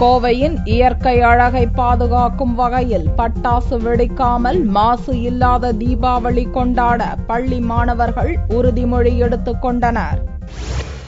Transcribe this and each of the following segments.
கோவையின் இயற்கை அழகை பாதுகாக்கும் வகையில் பட்டாசு வெடிக்காமல் மாசு இல்லாத தீபாவளி கொண்டாட பள்ளி மாணவர்கள் உறுதிமொழி எடுத்துக் கொண்டனர்.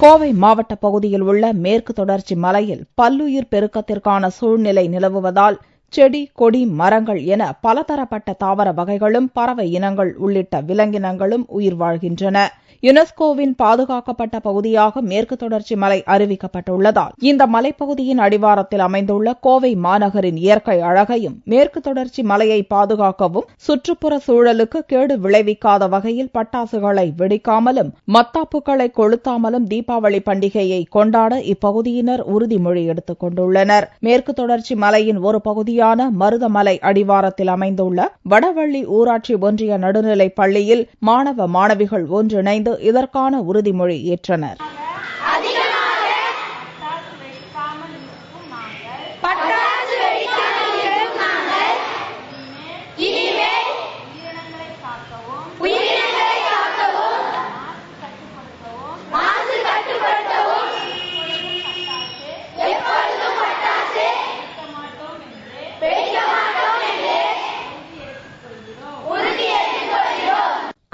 கோவை மாவட்ட பகுதியில் உள்ள மேற்கு தொடர்ச்சி மலையில் பல்லுயிர் பெருக்கத்திற்கான சூழ்நிலை நிலவுவதால் செடி, கொடி, மரங்கள் என பலதரப்பட்ட தாவர வகைகளும் பறவை இனங்கள் உள்ளிட்ட விலங்கினங்களும் உயிர் வாழ்கின்றன. யுனெஸ்கோவின் பாதுகாக்கப்பட்ட பகுதியாக மேற்கு தொடர்ச்சி மலை அறிவிக்கப்பட்டுள்ளதால் இந்த மலைப்பகுதியின் அடிவாரத்தில் அமைந்துள்ள கோவை மாநகரின் இயற்கை அழகையும் மேற்கு தொடர்ச்சி மலையை பாதுகாக்கவும் சுற்றுப்புற சூழலுக்கு கேடு விளைவிக்காத வகையில் பட்டாசுகளை வெடிக்காமலும் மத்தாப்புகளை கொளுத்தாமலும் தீபாவளி பண்டிகையை கொண்டாட இப்பகுதியினர் உறுதிமொழி எடுத்துக் கொண்டுள்ளனர். மேற்கு தொடர்ச்சி மலையின் ஒரு பகுதியான மருதமலை அடிவாரத்தில் அமைந்துள்ள வடவள்ளி ஊராட்சி ஒன்றிய நடுநிலைப் பள்ளியில் மாணவ மாணவிகள் ஒன்றிணைந்து இதற்கான உறுதிமொழி ஏற்றனர்.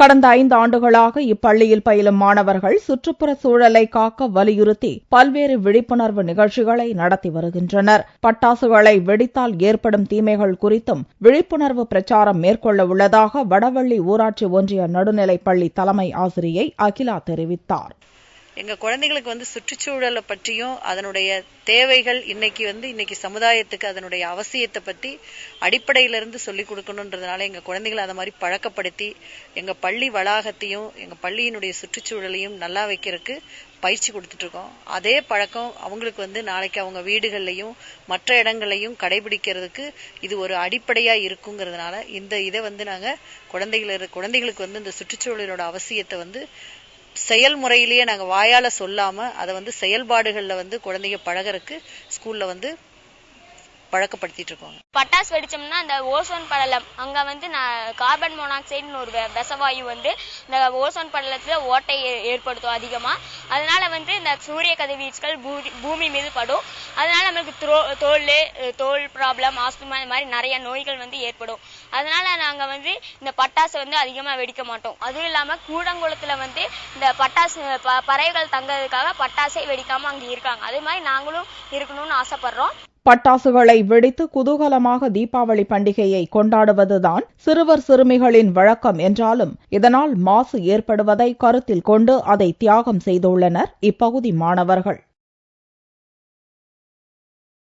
கடந்த 5 ஆண்டுகளாக இப்பள்ளியில் பயிலும் மாணவர்கள் சுற்றுப்புற சூழலை காக்க வலியுறுத்தி பல்வேறு விழிப்புணர்வு நிகழ்ச்சிகளை நடத்தி வருகின்றனர். பட்டாசுகளை வெடித்தால் ஏற்படும் தீமைகள் குறித்தும் விழிப்புணர்வு பிரச்சாரம் மேற்கொள்ள உள்ளதாக வடவள்ளி ஊராட்சி ஒன்றிய நடுநிலைப் பள்ளி தலைமை ஆசிரியை அகிலா தெரிவித்தார். எங்க குழந்தைகளுக்கு சுற்றுச்சூழலை பற்றியும் அதனுடைய தேவைகள் இன்னைக்கு சமுதாயத்துக்கு அதனுடைய அவசியத்தை பற்றி அடிப்படையிலிருந்து சொல்லிக் கொடுக்கணுன்றதுனால எங்க குழந்தைகளை அதை மாதிரி பழக்கப்படுத்தி எங்க பள்ளி வளாகத்தையும் எங்க பள்ளியினுடைய சுற்றுச்சூழலையும் நல்லா வைக்கிறதுக்கு பயிற்சி கொடுத்துட்டு இருக்கோம். அதே பழக்கம் அவங்களுக்கு நாளைக்கு அவங்க வீடுகள்லையும் மற்ற இடங்களையும் கடைபிடிக்கிறதுக்கு இது ஒரு அடிப்படையா இருக்குங்கிறதுனால இதை நாங்க குழந்தைகளுக்கு இந்த சுற்றுச்சூழலோட அவசியத்தை செயல்முறையிலேயே நாங்க வாயால சொல்லாம அதை செயல்பாடுகள்ல குழந்தைங்க பழகறதுக்கு ஸ்கூல்ல பழக்கப்படுத்திட்டு இருக்கோம். பட்டாசு வெடிச்சோம்னா இந்த ஓசோன் படலம் அங்க கார்பன் மோனாக்சைடுன்னு ஒரு விஷவாயு இந்த ஓசோன் படலத்துல ஓட்டை ஏற்படுத்தும் அதிகமா. அதனால இந்த சூரிய கதிர்வீச்சுகள் பூமி மீது படும். அதனால நமக்கு தோல் ப்ராப்ளம், ஆஸ்துமா, இந்த மாதிரி நிறைய நோய்கள் ஏற்படும். அதனால நாங்க இந்த பட்டாசு அதிகமா வெடிக்க மாட்டோம். அதுவும் இல்லாம கூடங்குளத்துல இந்த பட்டாசு பறவைகள் தங்கிறதுக்காக பட்டாசை வெடிக்காம அங்க இருக்காங்க. அதே மாதிரி நாங்களும் இருக்கணும்னு ஆசைப்படுறோம். பட்டாசுகளை வெடித்து குதூகலமாக தீபாவளி பண்டிகையை கொண்டாடுவதுதான் சிறுவர் சிறுமிகளின் வழக்கம் என்றாலும் இதனால் மாசு ஏற்படுவதை கருத்தில் கொண்டு அதை தியாகம் செய்துள்ளனர் இப்பகுதி மாணவர்கள்.